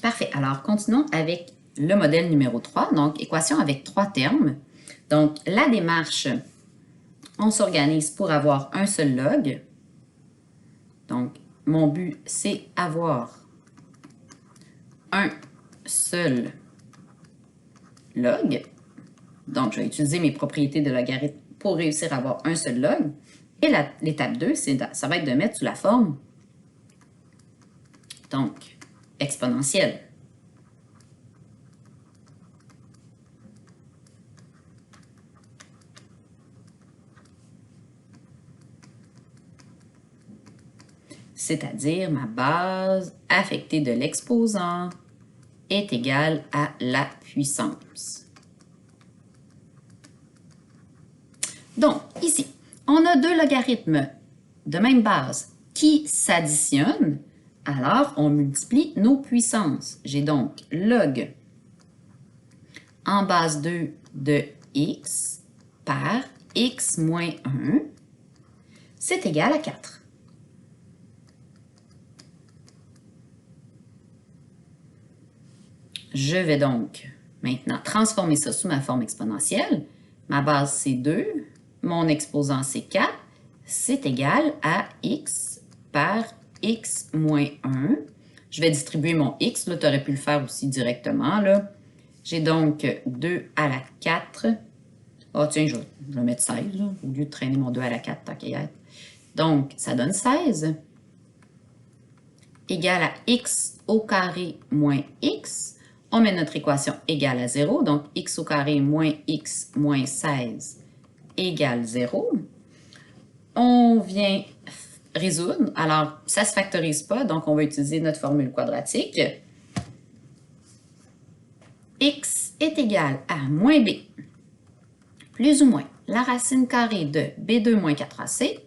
Parfait. Alors, continuons avec le modèle numéro 3, donc équation avec 3 termes. Donc, la démarche, on s'organise pour avoir un seul log. Donc, mon but, c'est avoir un seul log. Donc, je vais utiliser mes propriétés de logarithme pour réussir à avoir un seul log. Et l'étape 2, ça va être de mettre sous la forme, donc, exponentielle. C'est-à-dire ma base affectée de l'exposant est égale à la puissance. Donc, ici, on a deux logarithmes de même base qui s'additionnent, alors on multiplie nos puissances. J'ai donc log en base 2 de x par x moins 1, c'est égal à 4. Je vais donc maintenant transformer ça sous ma forme exponentielle. Ma base, c'est 2. Mon exposant, c'est 4. C'est égal à x par x moins 1. Je vais distribuer mon x. Là, tu aurais pu le faire aussi directement. J'ai donc 2 à la 4. Oh, tiens, je vais mettre 16, là, au lieu de traîner mon 2 à la 4, tant qu'à y être. Donc, ça donne 16. Égal à x au carré moins x. On met notre équation égale à 0, donc x au carré moins x moins 16 égale 0. On vient résoudre. Alors, ça ne se factorise pas, donc on va utiliser notre formule quadratique. X est égal à moins b, plus ou moins la racine carrée de b2 moins 4ac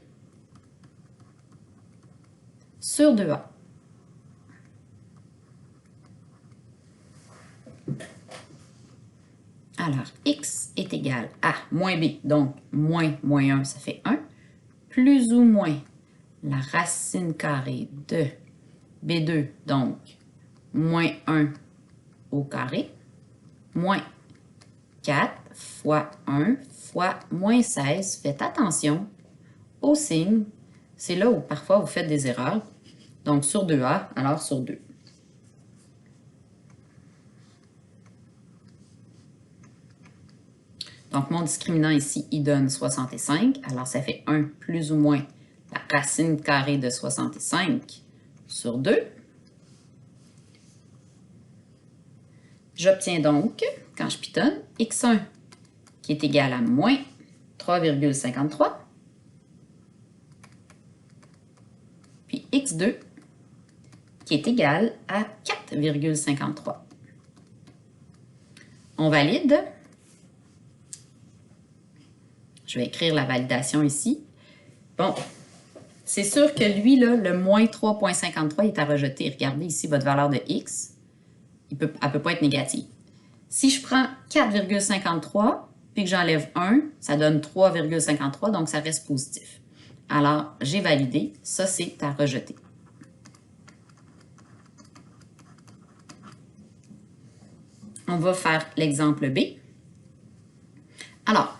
sur 2a. Alors, x est égal à moins b, donc moins 1, ça fait 1, plus ou moins la racine carrée de b2, donc moins 1 au carré, moins 4 fois 1 fois moins 16. Faites attention au signe. C'est là où parfois vous faites des erreurs. Donc, sur 2a, alors sur 2. Donc, mon discriminant ici, il donne 65. Alors, ça fait 1 plus ou moins la racine carrée de 65 sur 2. J'obtiens donc, quand je pitonne, x1 qui est égal à moins 3,53, puis x2 qui est égal à 4,53. On valide. Je vais écrire la validation ici. Bon, c'est sûr que lui, là, le moins 3,53 est à rejeter. Regardez ici votre valeur de x. Elle ne peut pas être négative. Si je prends 4,53 puis que j'enlève 1, ça donne 3,53, donc ça reste positif. Alors, j'ai validé. Ça, c'est à rejeter. On va faire l'exemple B. Alors,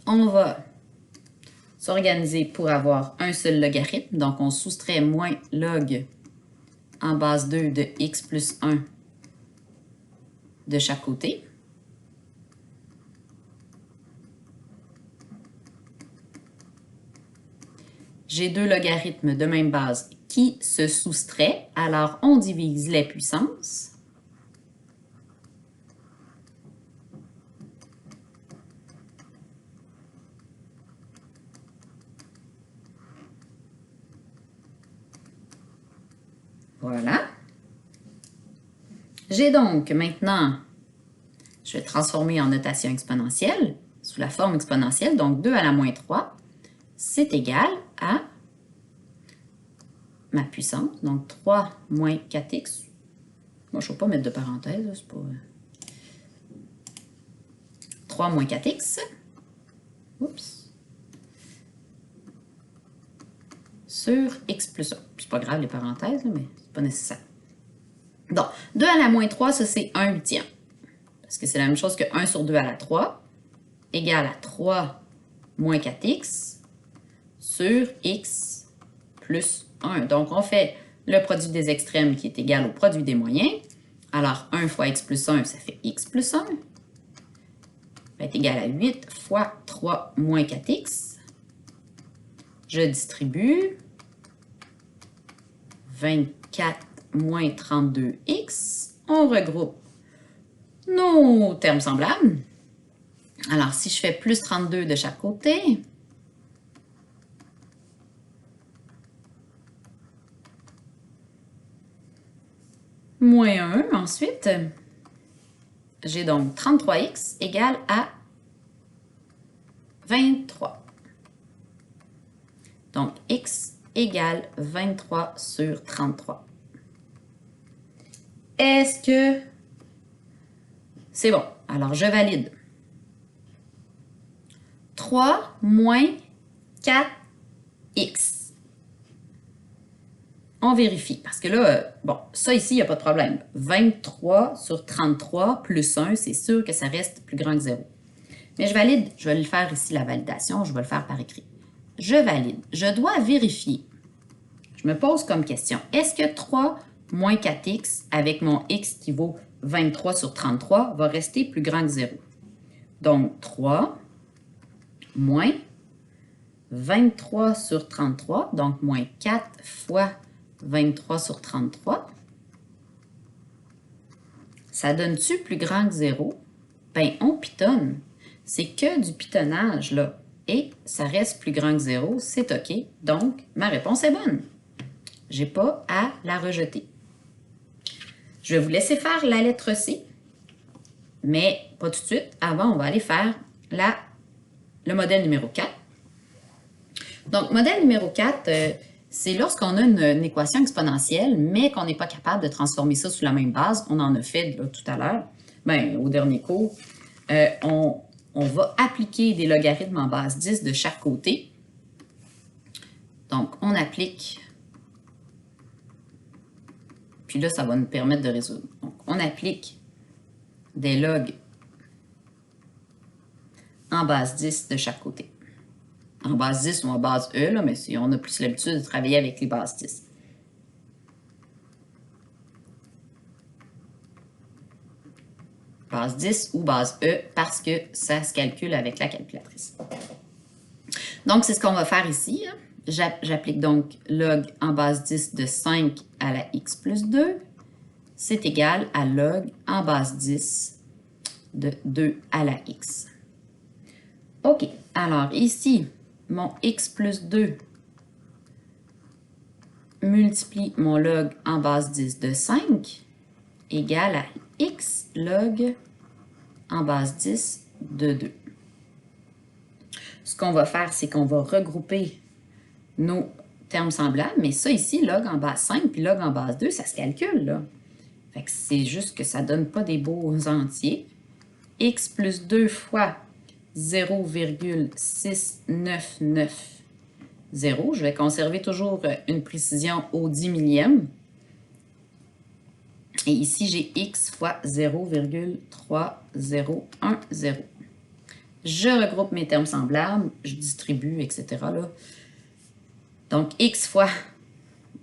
on va s'organiser pour avoir un seul logarithme. Donc, on soustrait moins log en base 2 de x plus 1 de chaque côté. J'ai deux logarithmes de même base qui se soustraient. Alors, on divise les puissances. Voilà. J'ai donc maintenant, je vais transformer en notation exponentielle, sous la forme exponentielle, donc 2 à la moins 3, c'est égal à ma puissance, donc 3 moins 4x. Moi, je ne vais pas mettre de parenthèse, c'est pas... 3 moins 4x. Oups. Sur x plus 1. C'est pas grave les parenthèses, mais c'est pas nécessaire. Donc, 2 à la moins 3, ça c'est 1 huitième. Parce que c'est la même chose que 1 sur 2 à la 3 égale à 3 moins 4x sur x plus 1. Donc, on fait le produit des extrêmes qui est égal au produit des moyens. Alors, 1 fois x plus 1, ça fait x plus 1. Va être égal à 8 fois 3 moins 4x. Je distribue 24 moins 32x. On regroupe nos termes semblables. Alors, si je fais plus 32 de chaque côté, moins 1 ensuite, j'ai donc 33x égale à 23. Donc, x égale 23 sur 33. Est-ce que c'est bon? Alors, je valide. 3 moins 4x. On vérifie, parce que là, bon, ça ici, il n'y a pas de problème. 23 sur 33 plus 1, c'est sûr que ça reste plus grand que 0. Mais je valide, je vais le faire ici, la validation, je vais le faire par écrit. Je valide. Je dois vérifier. Je me pose comme question, est-ce que 3 moins 4x avec mon x qui vaut 23 sur 33 va rester plus grand que 0? Donc, 3 moins 23 sur 33, donc moins 4 fois 23 sur 33. Ça donne-tu plus grand que 0? Ben, on pitonne. C'est que du pitonnage, là. Et ça reste plus grand que 0, c'est OK. Donc, ma réponse est bonne. Je n'ai pas à la rejeter. Je vais vous laisser faire la lettre C, mais pas tout de suite. Avant, on va aller faire le modèle numéro 4. Donc, modèle numéro 4, c'est lorsqu'on a une équation exponentielle, mais qu'on n'est pas capable de transformer ça sous la même base. On en a fait là, tout à l'heure, au dernier cours. On va appliquer des logarithmes en base 10 de chaque côté. Donc, on applique. Puis là, ça va nous permettre de résoudre. Donc, on applique des logs en base 10 de chaque côté. En base 10 ou en base E, là, mais on a plus l'habitude de travailler avec les bases 10. Base 10 ou base E parce que ça se calcule avec la calculatrice. Donc, c'est ce qu'on va faire ici. J'applique donc log en base 10 de 5 à la x plus 2. C'est égal à log en base 10 de 2 à la x. OK, alors ici, mon x plus 2 multiplie mon log en base 10 de 5 égale à x log en base 10 de 2. Ce qu'on va faire, c'est qu'on va regrouper nos termes semblables, mais ça ici, log en base 5 puis log en base 2, ça se calcule, là. Fait que c'est juste que ça ne donne pas des beaux entiers. X plus 2 fois 0,6990. Je vais conserver toujours une précision au 10 millième. Et ici, j'ai x fois 0,3010. Je regroupe mes termes semblables, je distribue, etc. là. Donc, x fois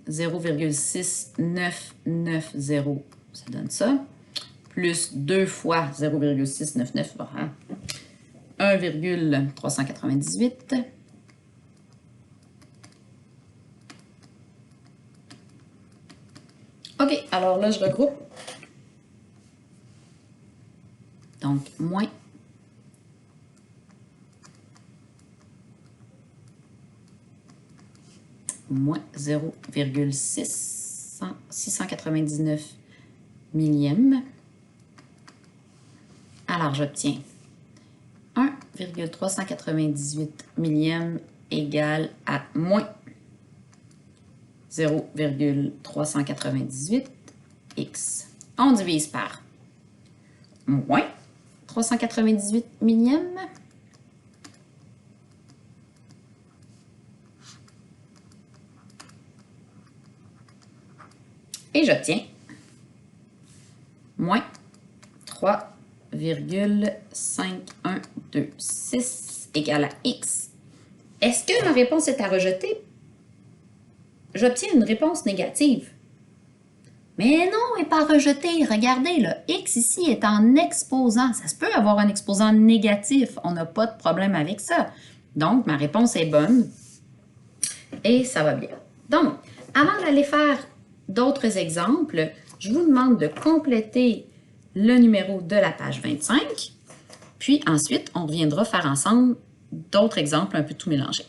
0,6990, ça donne ça, plus 2 fois 0,699, 1,398. OK, alors là, je regroupe. Donc, moins 0,699 millième. Alors, j'obtiens 1,398 millième égale à moins 0,398x. On divise par moins 398 millième. Et j'obtiens moins 3,5126 égale à x. Est-ce que ma réponse est à rejeter? J'obtiens une réponse négative. Mais non, elle n'est pas rejetée. Regardez, le x ici est en exposant. Ça se peut avoir un exposant négatif. On n'a pas de problème avec ça. Donc, ma réponse est bonne et ça va bien. Donc, avant d'aller faire d'autres exemples, je vous demande de compléter le numéro de la page 25. Puis ensuite, on reviendra faire ensemble d'autres exemples un peu tout mélangés.